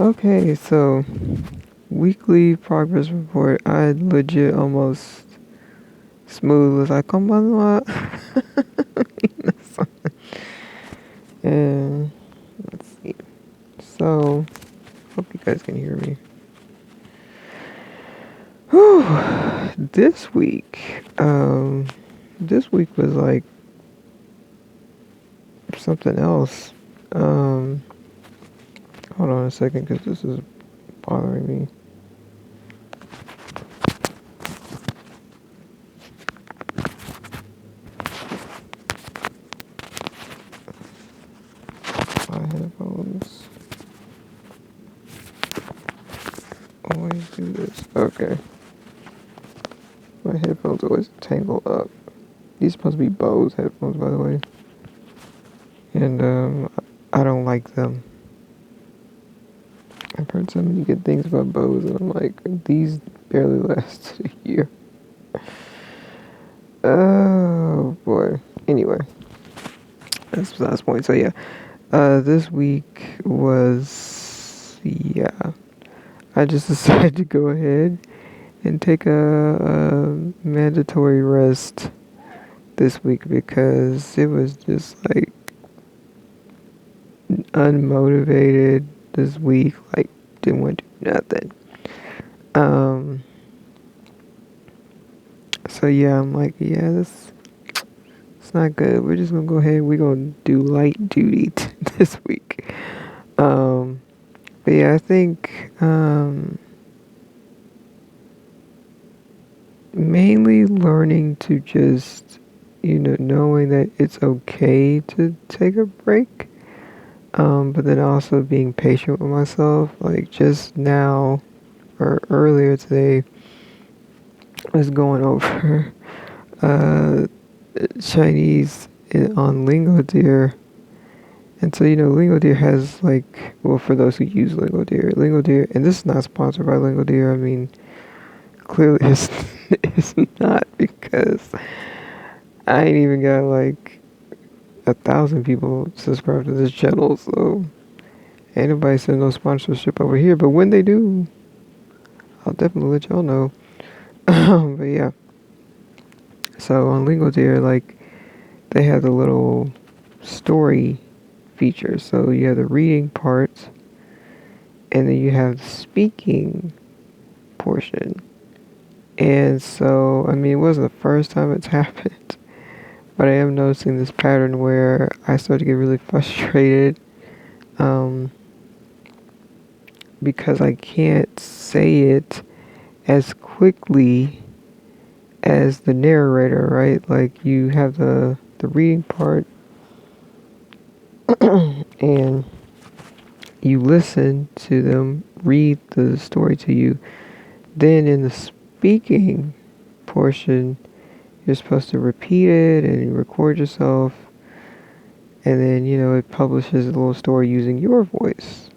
Okay, so weekly progress report. I legit almost smooth was like, come on, what? And let's see. So, hope you guys can hear me. Whew. This week, this week was like something else. Um, Hold on a second, because this is bothering me. My headphones always do this. Okay. My headphones always tangle up. These supposed to be Bose headphones, by the way. And I don't like them. I've heard so many good things about Bose, and I'm like, these barely last a year. Oh boy. Anyway, that's the last point. So yeah, this week was I just decided to go ahead and take a mandatory rest this week because it was just like unmotivated this week. Like didn't want to do nothing. Um. So yeah, I'm like, yeah, this it's not good. We're just gonna go ahead. We're gonna do light duty this week. Um. But yeah, I think mainly learning to just knowing that it's okay to take a break. But then also being patient with myself. Like just now or earlier today, I was going over uh, Chinese on Lingodeer. And so, Lingodeer has like, well, for those who use Lingodeer, and this is not sponsored by Lingodeer. I mean, clearly it's not because I ain't even got like 1,000 people subscribed to this channel, so ain't nobody send no sponsorship over here. But when they do, I'll definitely let y'all know. But yeah, so on Lingodeer, like they have the little story feature. So you have the reading part, and then you have the speaking portion. And so, I mean, it wasn't the first time it's happened, but I am noticing this pattern where I start to get really frustrated um, because I can't say it as quickly as the narrator, right? Like you have the reading part and you listen to them read the story to you. Then in the speaking portion, you're supposed to repeat it and you record yourself, and then it publishes a little story using your voice.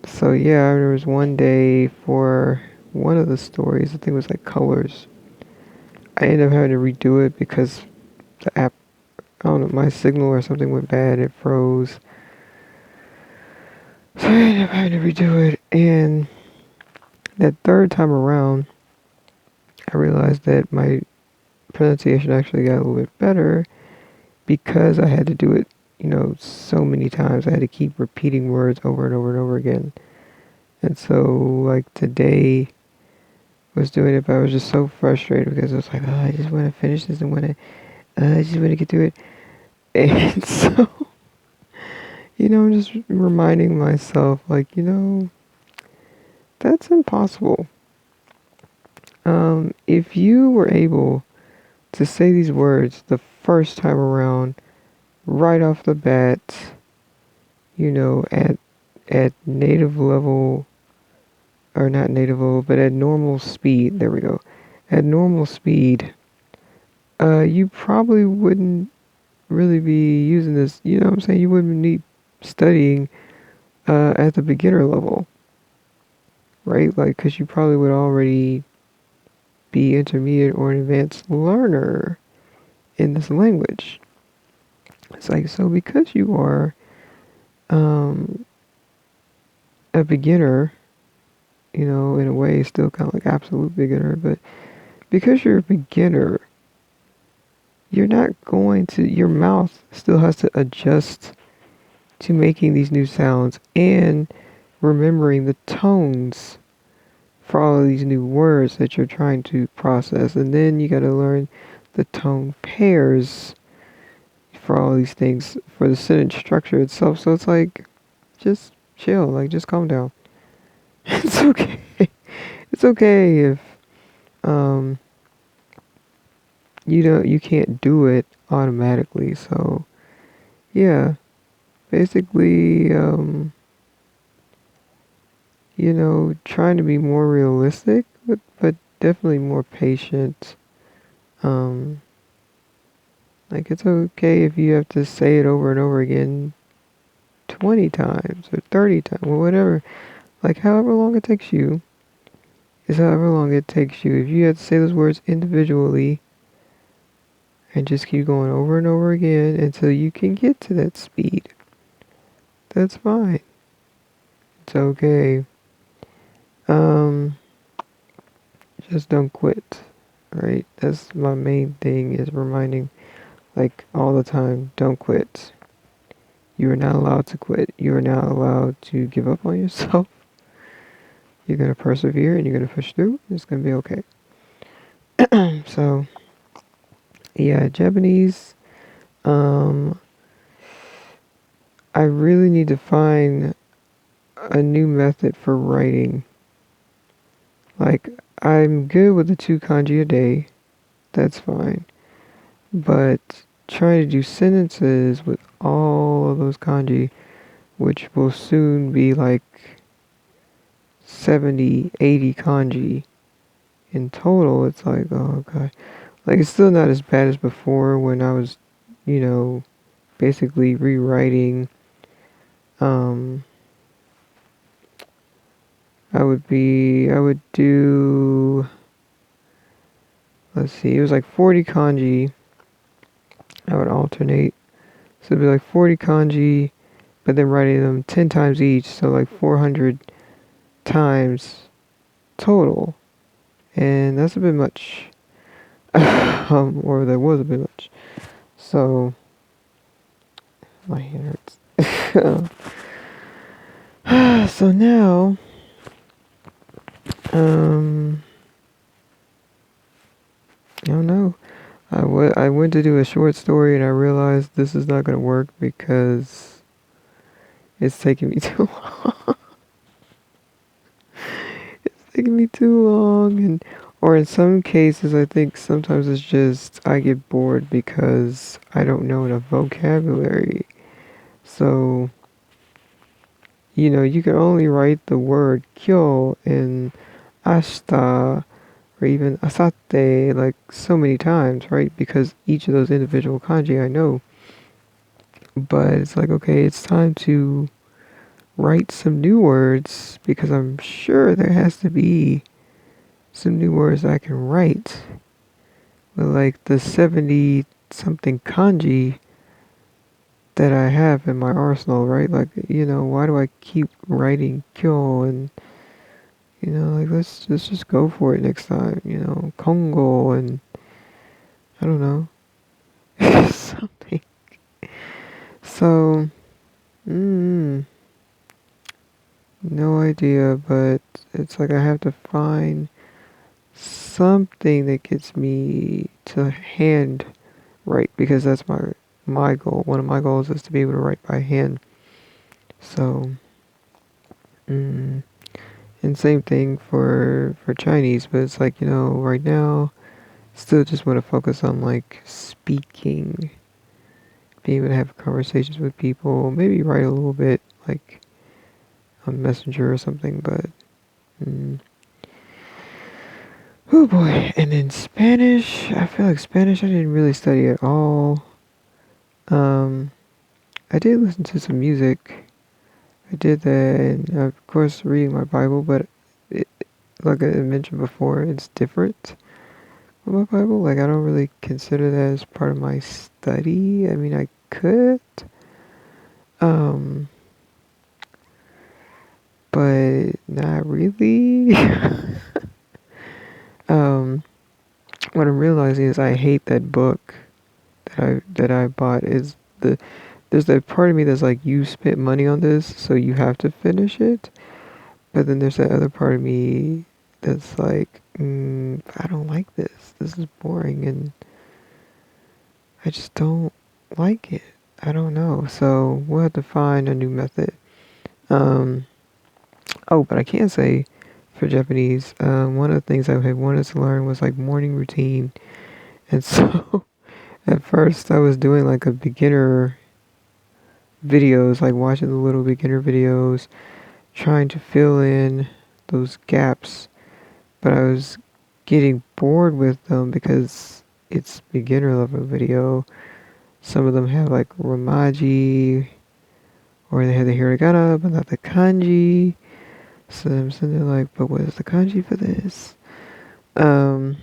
So yeah, there was one day for one of the stories, I think it was like Colors. I ended up having to redo it because the app, I don't know, my signal or something went bad, it froze. So I ended up having to redo it, and that third time around, I realized that my pronunciation actually got a little bit better because I had to do it, so many times. I had to keep repeating words over and over and over again. And so, like today, I was doing it, but I was just so frustrated because I was like, oh, I just want to finish this and I just want to get through it. And so, I'm just reminding myself, like, that's impossible. If you were able to say these words the first time around, right off the bat, at native level, or not native level, but at normal speed. There we go. At normal speed, you probably wouldn't really be using this. You know what I'm saying? You wouldn't need studying at the beginner level, right? Like, because you probably would already be intermediate or an advanced learner in this language. It's like, so because you are um, a beginner, in a way, still kind of like absolute beginner, but because you're a beginner, you're not going to, your mouth still has to adjust to making these new sounds and remembering the tones for all of these new words that you're trying to process. And then you got to learn the tone pairs for all these things for the sentence structure itself. So it's like, just chill, like just calm down. It's okay. It's okay if um you can't do it automatically. So yeah, basically trying to be more realistic, but definitely more patient. Um like it's okay if you have to say it over and over again 20 times or 30 times or whatever. Like however long it takes you is however long it takes you. If you have to say those words individually and just keep going over and over again until you can get to that speed, that's fine. It's okay. Um, just don't quit, right? That's my main thing is reminding, like all the time, don't quit. You are not allowed to quit. You are not allowed to give up on yourself. You're gonna persevere and you're gonna push through. It's gonna be okay. So, yeah, Japanese. Um, I really need to find a new method for writing. Like, I'm good with the 2 kanji a day. That's fine. But trying to do sentences with all of those kanji, which will soon be like 70, 80 kanji in total, it's like, oh god. Like, it's still not as bad as before when I was, you know, basically rewriting. Um, I would do, let's see, it was like 40 kanji. I would alternate. So it'd be like 40 kanji, but then writing them 10 times each, so like 400 times total. And that's a bit much. Or that was a bit much. So, my hand hurts. So now, um, I don't know. I went to do a short story and I realized this is not going to work because it's taking me too long. It's taking me too long. Or in some cases, I think sometimes it's just I get bored because I don't know enough vocabulary. So, you can only write the word kyo and ashita or even asate like so many times, right? Because each of those individual kanji I know. But it's like, okay, it's time to write some new words because I'm sure there has to be some new words I can write. But like the 70 something kanji that I have in my arsenal, right? Like, why do I keep writing kyo and like let's just go for it next time, Kongo and I don't know. Something. So, no idea, but it's like I have to find something that gets me to hand write because that's my goal. One of my goals is to be able to write by hand. So, mm, and same thing for Chinese, but it's like, right now, still just want to focus on like speaking, being able to have conversations with people, maybe write a little bit like on Messenger or something, but mm, oh boy. And then Spanish, I feel like Spanish I didn't really study at all. Um, I did listen to some music. I did that, and of course reading my Bible, but it, like I mentioned before, it's different with my Bible. Like I don't really consider that as part of my study. I mean, I could. Um, not really. um, what I'm realizing is I hate that book that I bought. Is the There's that part of me that's like, you spent money on this, so you have to finish it. But then there's that other part of me that's like, I don't like this. This is boring, and I just don't like it. I don't know. So we'll have to find a new method. Um, oh, but I can say for Japanese, one of the things I had wanted to learn was like morning routine. And so at first I was doing like a beginner videos, like watching the little beginner videos, trying to fill in those gaps. But I was getting bored with them because it's beginner level video. Some of them have like Romaji, or they have the hiragana, but not the kanji. So I'm sitting there like, but what is the kanji for this? Um,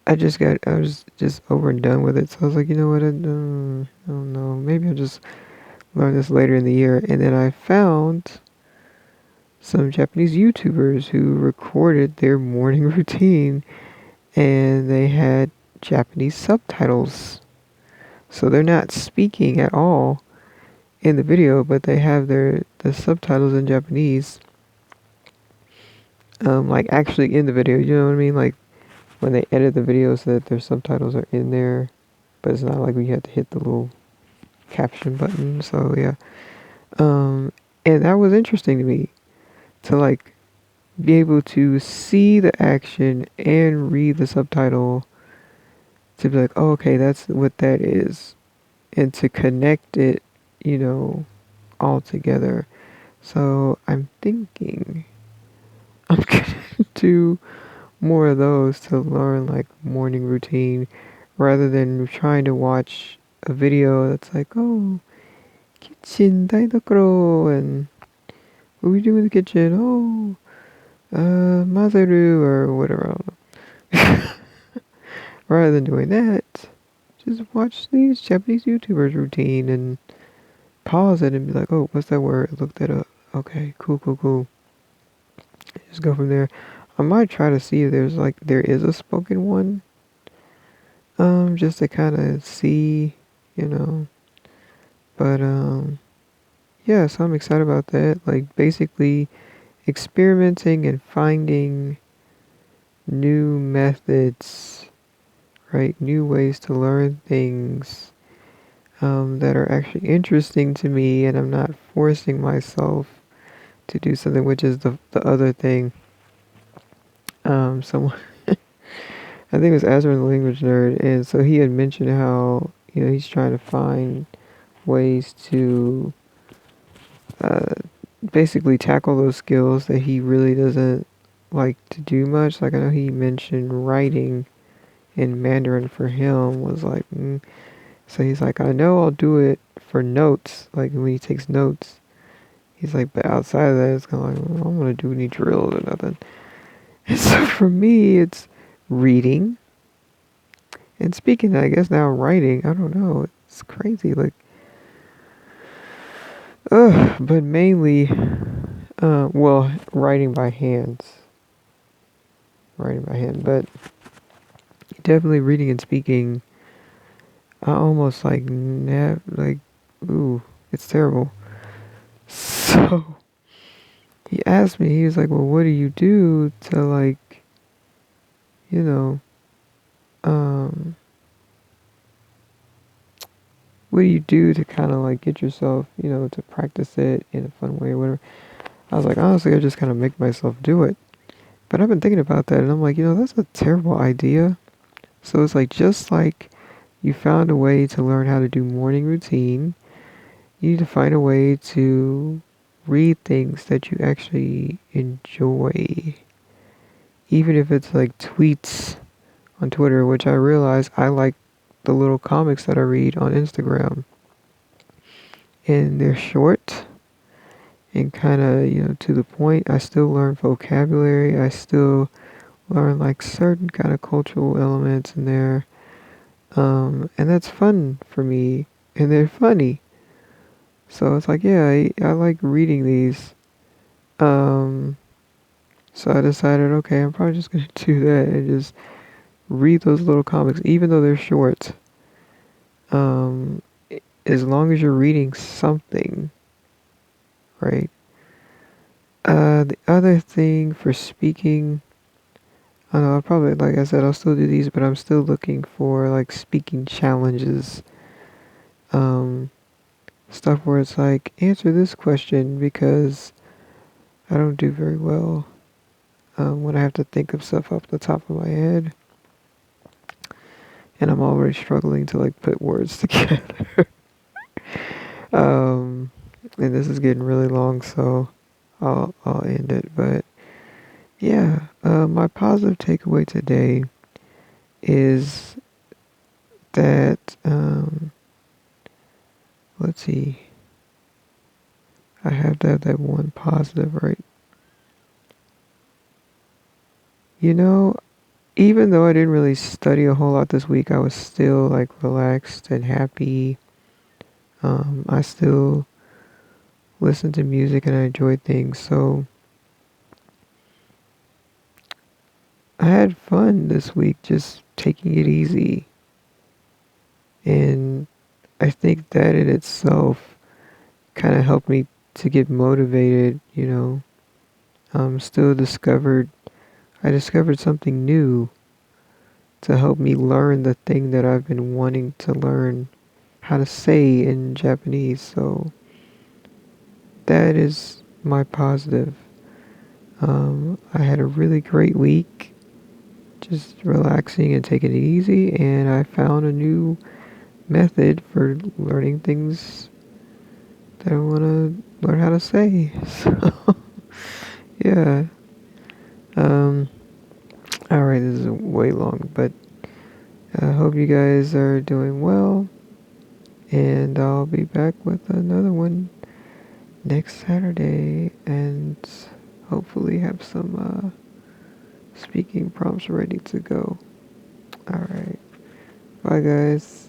I was just over and done with it. So I was like, you know what? I don't know. Maybe I'll just learn this later in the year. And then I found some Japanese YouTubers who recorded their morning routine, and they had Japanese subtitles. So they're not speaking at all in the video, but they have the subtitles in Japanese, like actually in the video. You know what I mean? Like when they edit the video so that their subtitles are in there, but it's not like we had to hit the little caption button. So yeah, and that was interesting to me to like be able to see the action and read the subtitle, to be like, oh, okay, that's what that is, and to connect it, you know, all together. So I'm thinking I'm gonna do more of those to learn like morning routine, rather than trying to watch a video that's like, oh, kitchen daidokoro, and what we do in the kitchen, oh, mazeru, or whatever, I don't know. Rather than doing that, just watch these Japanese YouTubers routine and pause it and be like, oh, what's that word? Look that up. Okay, cool, cool, cool. Just go from there. I might try to see if there is a spoken one. Just to kind of see, you know. But yeah, so I'm excited about that. Like basically experimenting and finding new methods, right? New ways to learn things that are actually interesting to me, and I'm not forcing myself to do something, which is the other thing. Someone, I think it was Azra the Language Nerd, and so he had mentioned how, he's trying to find ways to uh, basically tackle those skills that he really doesn't like to do much. Like I know he mentioned writing in Mandarin for him was like, so he's like, I know I'll do it for notes, like when he takes notes. He's like, but outside of that, it's kind of like, well, I don't want to do any drills or nothing. And so for me, it's reading and speaking. I guess now writing. I don't know. It's crazy. Like, but mainly, well, writing by hands. Writing by hand. But definitely reading and speaking. I almost like, ooh, it's terrible. So he asked me, he was like, well, what do you do to like, you know, um, what do you do to kind of like get yourself, to practice it in a fun way or whatever? I was like, honestly, I just kind of make myself do it. But I've been thinking about that, and I'm like, that's a terrible idea. So it's like, just like you found a way to learn how to do morning routine, you need to find a way to read things that you actually enjoy. Even if it's like tweets on Twitter, which I realize I like the little comics that I read on Instagram. And they're short and kind of, to the point. I still learn vocabulary. I still learn like certain kind of cultural elements in there. And that's fun for me. And they're funny. So it's like, yeah, I like reading these. Um, so I decided, okay, I'm probably just gonna do that and just read those little comics, even though they're short. Um, as long as you're reading something, right? The other thing for speaking, I don't know, I'll probably, like I said, I'll still do these, but I'm still looking for like speaking challenges. Um, Stuff where it's like, answer this question because I don't do very well when I have to think of stuff off the top of my head. And I'm already struggling to like put words together. um, and this is getting really long, so I'll end it. But yeah, my positive takeaway today is that let's see, I have to have that one positive, right? You know, even though I didn't really study a whole lot this week, I was still like relaxed and happy. I still listened to music and I enjoyed things, so I had fun this week just taking it easy. And I think that in itself kind of helped me to get motivated, you know. Still discovered, I discovered something new to help me learn the thing that I've been wanting to learn how to say in Japanese. So that is my positive. I had a really great week, just relaxing and taking it easy, and I found a new method for learning things that I want to learn how to say. So, yeah. Um, Alright, this is way long, but I hope you guys are doing well, and I'll be back with another one next Saturday, and hopefully have some speaking prompts ready to go. Alright, bye guys.